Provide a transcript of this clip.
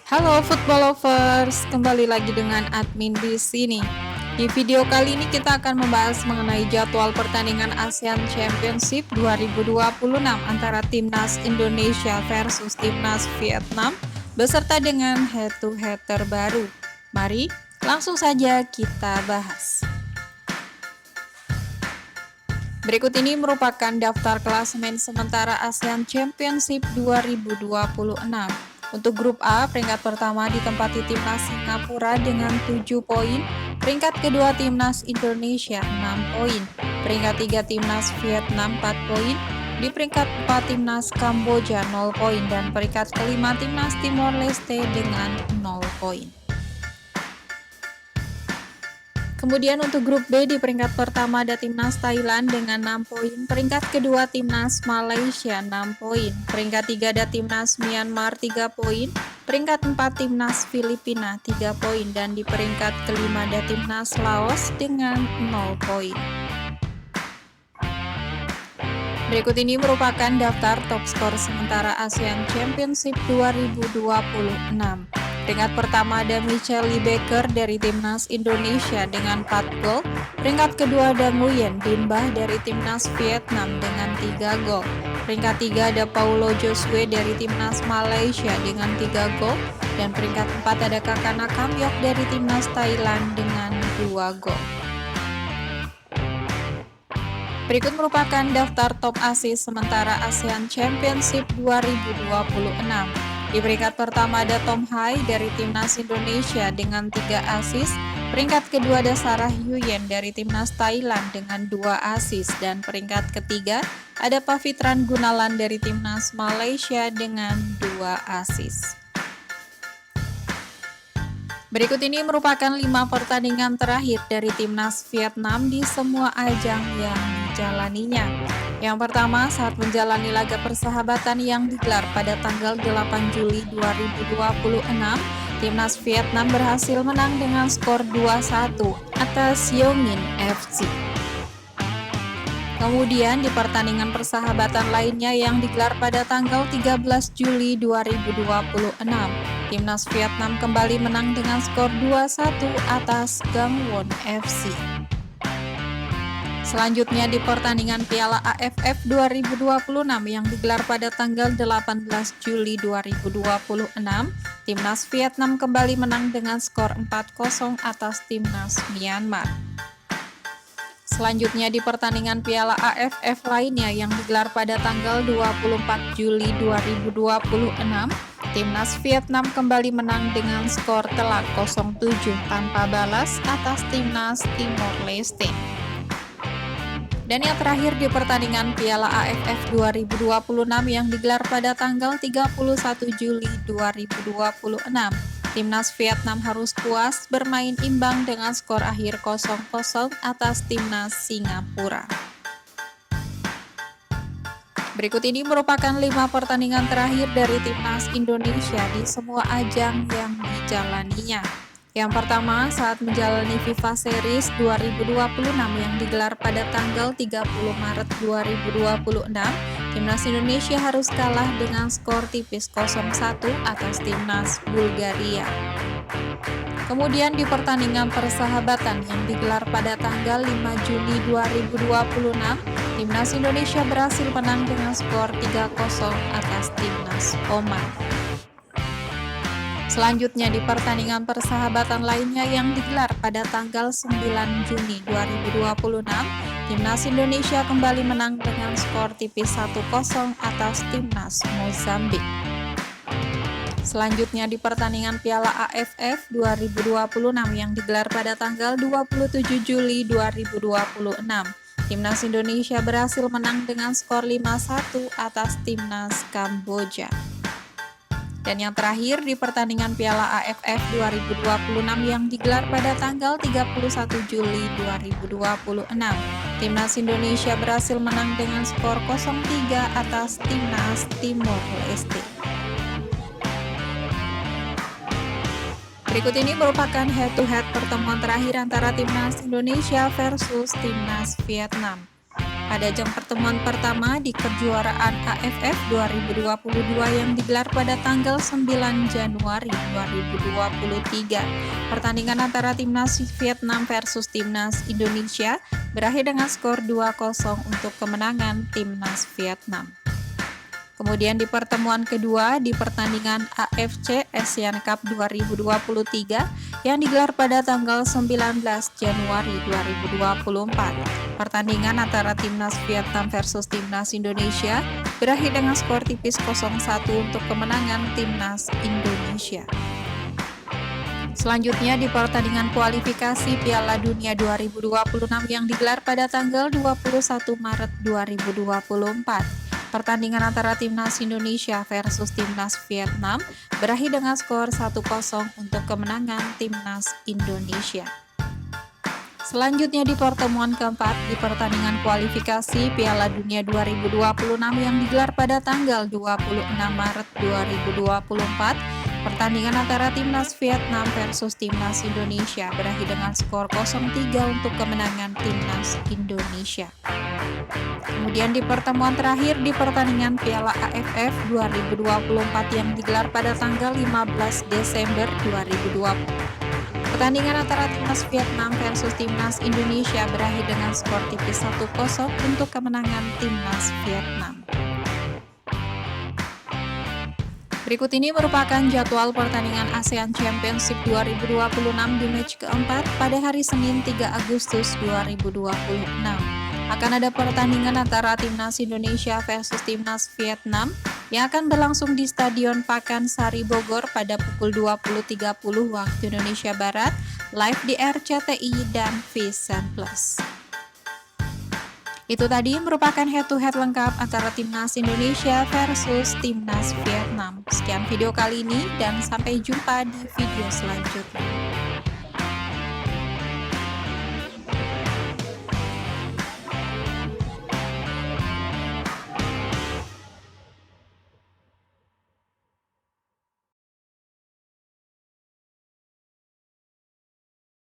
Halo football lovers, kembali lagi dengan admin di sini. Di video kali ini kita akan membahas mengenai jadwal pertandingan ASEAN Championship 2026 antara Timnas Indonesia versus Timnas Vietnam beserta dengan head-to-head terbaru. Mari langsung saja kita bahas. Berikut ini merupakan daftar klasemen sementara ASEAN Championship 2026. Untuk grup A, peringkat pertama ditempati Timnas Singapura dengan 7 poin, peringkat kedua Timnas Indonesia 6 poin, peringkat 3 Timnas Vietnam 4 poin, di peringkat 4 Timnas Kamboja 0 poin, dan peringkat kelima Timnas Timor Leste dengan 0 poin. Kemudian untuk grup B di peringkat pertama ada Timnas Thailand dengan 6 poin, peringkat kedua Timnas Malaysia 6 poin, peringkat 3 ada Timnas Myanmar 3 poin, peringkat 4 Timnas Filipina 3 poin, dan di peringkat kelima ada Timnas Laos dengan 0 poin. Berikut ini merupakan daftar top skor sementara ASEAN Championship 2026. Peringkat pertama ada Michelle Baker dari Timnas Indonesia dengan 4 gol. Peringkat kedua ada Nguyen Binh Bah dari Timnas Vietnam dengan 3 gol. Peringkat 3 ada Paulo Josue dari Timnas Malaysia dengan 3 gol. Dan peringkat 4 ada Kakana Kamyok dari Timnas Thailand dengan 2 gol. Berikut merupakan daftar top assist sementara ASEAN Championship 2026. Di peringkat pertama ada Tom Hai dari Timnas Indonesia dengan 3 assist, peringkat kedua ada Sarah Yuyen dari Timnas Thailand dengan 2 assist, dan peringkat ketiga ada Pavitran Gunalan dari Timnas Malaysia dengan 2 assist. Berikut ini merupakan 5 pertandingan terakhir dari Timnas Vietnam di semua ajang yang dijalaninya. Yang pertama, saat menjalani laga persahabatan yang digelar pada tanggal 8 Juli 2026, Timnas Vietnam berhasil menang dengan skor 2-1 atas Yeomin FC. Kemudian di pertandingan persahabatan lainnya yang digelar pada tanggal 13 Juli 2026, Timnas Vietnam kembali menang dengan skor 2-1 atas Gangwon FC. Selanjutnya di pertandingan Piala AFF 2026 yang digelar pada tanggal 18 Juli 2026, Timnas Vietnam kembali menang dengan skor 4-0 atas Timnas Myanmar. Selanjutnya di pertandingan Piala AFF lainnya yang digelar pada tanggal 24 Juli 2026, Timnas Vietnam kembali menang dengan skor telak 0-7 tanpa balas atas Timnas Timor Leste. Dan yang terakhir di pertandingan Piala AFF 2026 yang digelar pada tanggal 31 Juli 2026, Timnas Vietnam harus puas bermain imbang dengan skor akhir 0-0 atas Timnas Singapura. Berikut ini merupakan 5 pertandingan terakhir dari Timnas Indonesia di semua ajang yang dijalaninya. Yang pertama, saat menjalani FIFA Series 2026 yang digelar pada tanggal 30 Maret 2026, Timnas Indonesia harus kalah dengan skor tipis 0-1 atas Timnas Bulgaria. Kemudian di pertandingan persahabatan yang digelar pada tanggal 5 Juni 2026, Timnas Indonesia berhasil menang dengan skor 3-0 atas Timnas Oman. Selanjutnya di pertandingan persahabatan lainnya yang digelar pada tanggal 9 Juni 2026, Timnas Indonesia kembali menang dengan skor tipis 1-0 atas Timnas Mozambik. Selanjutnya di pertandingan Piala AFF 2026 yang digelar pada tanggal 27 Juli 2026, Timnas Indonesia berhasil menang dengan skor 5-1 atas Timnas Kamboja. Dan yang terakhir di pertandingan Piala AFF 2026 yang digelar pada tanggal 31 Juli 2026, Timnas Indonesia berhasil menang dengan skor 0-3 atas Timnas Timor Leste. Berikut ini merupakan head-to-head pertemuan terakhir antara Timnas Indonesia versus Timnas Vietnam. Pada ajang pertemuan pertama di kejuaraan AFF 2022 yang digelar pada tanggal 9 Januari 2023. Pertandingan antara timnas Vietnam versus timnas Indonesia berakhir dengan skor 2-0 untuk kemenangan timnas Vietnam. Kemudian di pertemuan kedua di pertandingan AFC Asian Cup 2023 yang digelar pada tanggal 19 Januari 2024. Pertandingan antara timnas Vietnam versus timnas Indonesia berakhir dengan skor tipis 0-1 untuk kemenangan timnas Indonesia. Selanjutnya di pertandingan kualifikasi Piala Dunia 2026 yang digelar pada tanggal 21 Maret 2024. Pertandingan antara timnas Indonesia versus timnas Vietnam berakhir dengan skor 1-0 untuk kemenangan timnas Indonesia. Selanjutnya di pertemuan keempat di pertandingan kualifikasi Piala Dunia 2026 yang digelar pada tanggal 26 Maret 2024, pertandingan antara timnas Vietnam versus timnas Indonesia berakhir dengan skor 0-3 untuk kemenangan timnas Indonesia. Kemudian di pertemuan terakhir di pertandingan Piala AFF 2024 yang digelar pada tanggal 15 Desember 2020. Pertandingan antara timnas Vietnam versus timnas Indonesia berakhir dengan skor tipis 1-0 untuk kemenangan timnas Vietnam. Berikut ini merupakan jadwal pertandingan ASEAN Championship 2026 di match keempat pada hari Senin 3 Agustus 2026. Akan ada pertandingan antara timnas Indonesia versus timnas Vietnam yang akan berlangsung di Stadion Pakansari Bogor pada pukul 20.30 waktu Indonesia Barat, live di RCTI dan Vision Plus. Itu tadi merupakan head-to-head lengkap antara timnas Indonesia versus timnas Vietnam. Sekian video kali ini dan sampai jumpa di video selanjutnya.